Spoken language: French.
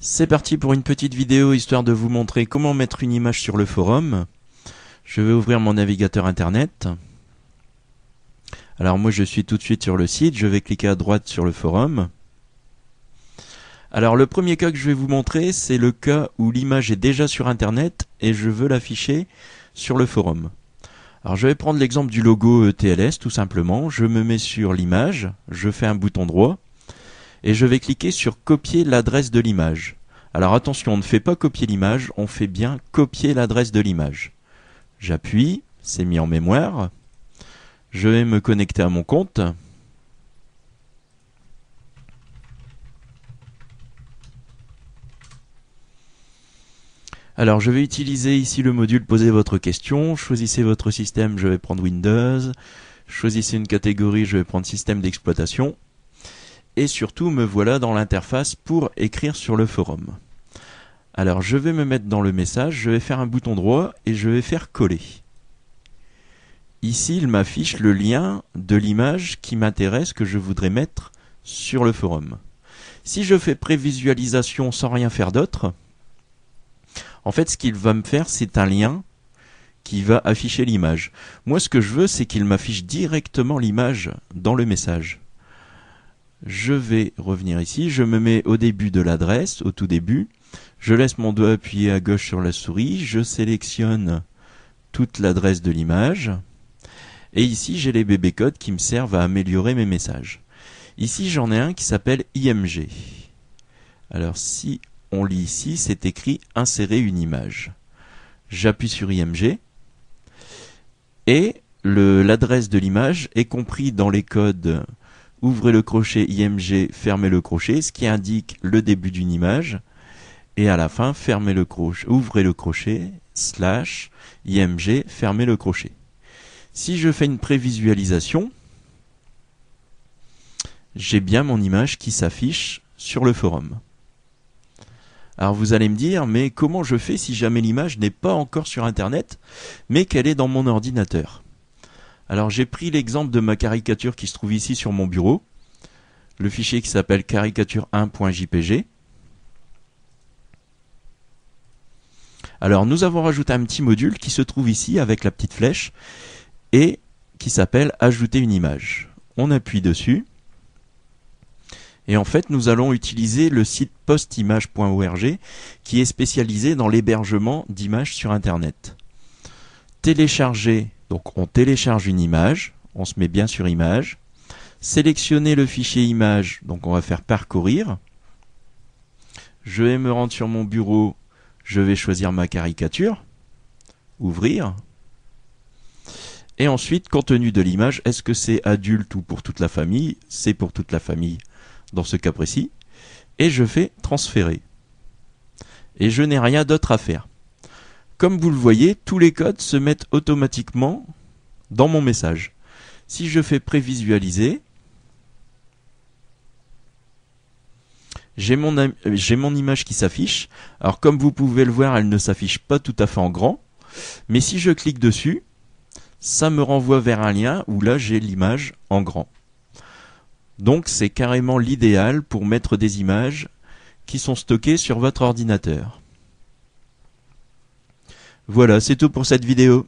C'est parti pour une petite vidéo histoire de vous montrer comment mettre une image sur le forum. Je vais ouvrir mon navigateur internet. Alors moi je suis tout de suite sur le site, je vais cliquer à droite sur le forum. Alors le premier cas que je vais vous montrer, c'est le cas où l'image est déjà sur internet et je veux l'afficher sur le forum. Alors je vais prendre l'exemple du logo TLS tout simplement, je me mets sur l'image, je fais un bouton droit et je vais cliquer sur copier l'adresse de l'image. Alors attention, on ne fait pas copier l'image, on fait bien copier l'adresse de l'image. J'appuie, c'est mis en mémoire. Je vais me connecter à mon compte. Alors je vais utiliser ici le module Posez votre question. Choisissez votre système, je vais prendre Windows. Choisissez une catégorie, je vais prendre système d'exploitation. Et surtout, me voilà dans l'interface pour écrire sur le forum. Alors je vais me mettre dans le message, je vais faire un bouton droit et je vais faire coller. Ici, il m'affiche le lien de l'image qui m'intéresse, que je voudrais mettre sur le forum. Si je fais prévisualisation sans rien faire d'autre, en fait, ce qu'il va me faire, c'est un lien qui va afficher l'image. Moi, ce que je veux, c'est qu'il m'affiche directement l'image dans le message. Je vais revenir ici, je me mets au début de l'adresse, au tout début. Je laisse mon doigt appuyé à gauche sur la souris, je sélectionne toute l'adresse de l'image. Et ici, j'ai les bébés codes qui me servent à améliorer mes messages. Ici, j'en ai un qui s'appelle IMG. Alors, si on lit ici, c'est écrit « Insérer une image ». J'appuie sur IMG et l'adresse de l'image est compris dans les codes « Ouvrez le crochet IMG, fermez le crochet », ce qui indique le début d'une image. Et à la fin, fermez le crochet, ouvrez le crochet, / IMG, fermez le crochet. Si je fais une prévisualisation, j'ai bien mon image qui s'affiche sur le forum. Alors vous allez me dire, mais comment je fais si jamais l'image n'est pas encore sur Internet, mais qu'elle est dans mon ordinateur? Alors j'ai pris l'exemple de ma caricature qui se trouve ici sur mon bureau, le fichier qui s'appelle caricature1.jpg. Alors nous avons rajouté un petit module qui se trouve ici avec la petite flèche et qui s'appelle ajouter une image. On appuie dessus et en fait nous allons utiliser le site postimage.org qui est spécialisé dans l'hébergement d'images sur internet. Télécharger, donc on télécharge une image, on se met bien sur image. Sélectionner le fichier image, donc on va faire parcourir. Je vais me rendre sur mon bureau. Je vais choisir ma caricature, ouvrir, et ensuite, contenu de l'image, est-ce que c'est adulte ou pour toute la famille? C'est pour toute la famille dans ce cas précis, et je fais transférer. Et je n'ai rien d'autre à faire. Comme vous le voyez, tous les codes se mettent automatiquement dans mon message. Si je fais prévisualiser, j'ai mon image qui s'affiche. Alors comme vous pouvez le voir, elle ne s'affiche pas tout à fait en grand. Mais si je clique dessus, ça me renvoie vers un lien où là j'ai l'image en grand. Donc c'est carrément l'idéal pour mettre des images qui sont stockées sur votre ordinateur. Voilà, c'est tout pour cette vidéo.